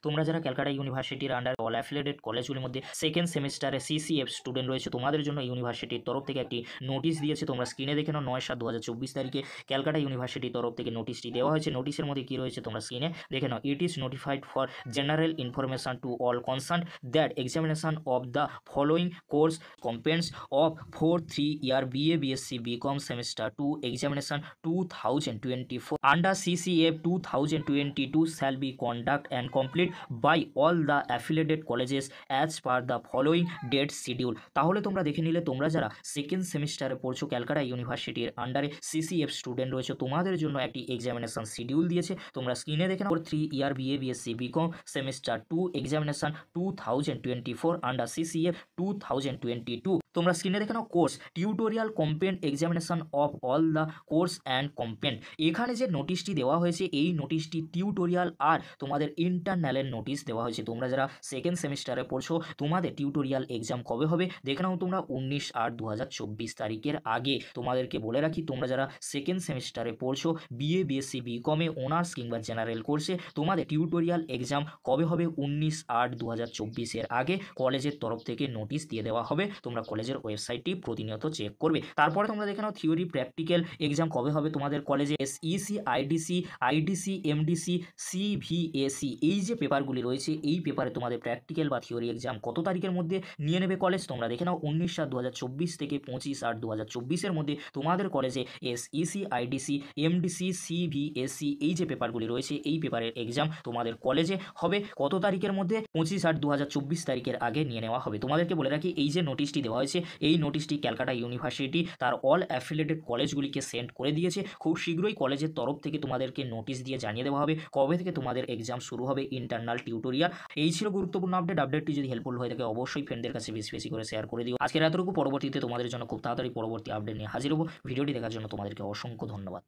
তোমরা যারা ক্যালকাটা ইউনিভার্সিটির আন্ডার অল অ্যাফিলিয়েটেড কলেজগুলির মধ্যে সেকেন্ড সেমিস্টারে সিসিএফ স্টুডেন্ট রয়েছে, তোমাদের জন্য ইউনিভার্সিটির তরফ থেকে একটি নোটিশ দিয়েছে। তোমরা স্ক্রিনে দেখে নাও, 9/7/2024 তারিখে ক্যালকাটা ইউনিভার্সিটির তরফ থেকে নোটিশটি দেওয়া হয়েছে। নোটিশের মধ্যে কী রয়েছে তোমরা স্ক্রিনে দেখে নাও। It is notified for general information to all concern that examination of the following course components of 4-3-year BA BSc BCom semester 2 examination 2024 under CCF 2022 shall be conducted and complete by all the affiliated colleges as per the following date schedule। তাহলে তোমরা দেখে নিলে, তোমরা যারা second সেমিস্টারে পড়ছো ক্যালকাটা ইউনিভার্সিটির আন্ডারে সিসিএফ স্টুডেন্ট রয়েছে, তোমাদের জন্য একটি এক্সামিনেশন শিডিউল দিয়েছে। তোমরা স্ক্রিনে দেখে নাও। 3-year BA BSc BCom semester 2 examination 2024 under CCF 2022। তোমরা স্ক্রিনে দেখে নাও course tutorial component examination of all the course and component. এখানে যে নোটিশটি দেওয়া হয়েছে, এই নোটিশটি টিউটোরিয়াল আর তোমাদের ইন্টারনালের নোটিশ দেওয়া হয়েছে। তোমরা যারা সেকেন্ড সেমিস্টারে পড়ছো, তোমাদের টিউটোরিয়াল এক্সাম কবে হবে দেখে নাও তোমরা 19/8/2024 তারিখের আগে। তোমাদেরকে বলে রাখি, তোমরা যারা সেকেন্ড সেমিস্টারে পড়ছো BA BSc BCom অনার্স কিংবা জেনারেল কোর্সে, তোমাদের টিউটোরিয়াল এক্সাম কবে হবে 19/8/2024 এর আগে কলেজের তরফ থেকে নোটিশ দিয়ে দেওয়া হবে। তোমরা কলেজের ওয়েবসাইটটি প্রতিনিয়ত চেক করবে। তারপরে তোমরা দেখে নাও থিওরি প্র্যাকটিক্যাল এক্সাম কবে হবে তোমাদের কলেজে। SEC IDC MDC CVAC এই যে পেপারগুলি রয়েছে, এই পেপারে তোমাদের প্র্যাকটিক্যাল বা থিওরি এক্সাম কত তারিখের মধ্যে নিয়ে নেবে কলেজ তোমরা দেখে নাও। 19/8/2024 থেকে 25/8/2024 এর মধ্যে তোমাদের কলেজে SEC IDC MDC CVAC এই যে পেপারগুলি রয়েছে, এই পেপারের এক্সাম তোমাদের কলেজে হবে কত তারিখের মধ্যে? 25/8/2024 তারিখের আগে নিয়ে নেওয়া হবে। তোমাদেরকে বলে রাখি, এই যে নোটিশটি দেওয়া হয়েছে, এই নোটিশটি ক্যালকাটা ইউনিভার্সিটি তার অল অ্যাফিলিয়েটেড কলেজগুলিকে সেন্ড করে দিয়েছে। খুব শীঘ্রই কলেজের তরফ থেকে তোমাদেরকে নোটিশ দিয়ে জানিয়ে দেওয়া হবে কবে থেকে তোমাদের এক্সাম শুরু হবে, ইন্টারনাল টিউটোরিয়াল। এই ছিল গুরুত্বপূর্ণ আপডেটটি যদি হেল্পফুল হয়ে থাকে অবশ্যই ফ্রেন্ডদের কাছে বেশি বেশি করে শেয়ার করে দিও। আজকের এতটুকু, পরবর্তীতে তোমাদের জন্য খুব তাড়াতাড়ি পরবর্তী আপডেট নিয়ে হাজির হবো। ভিডিওটি দেখার জন্য তোমাদেরকে অসংখ্য ধন্যবাদ।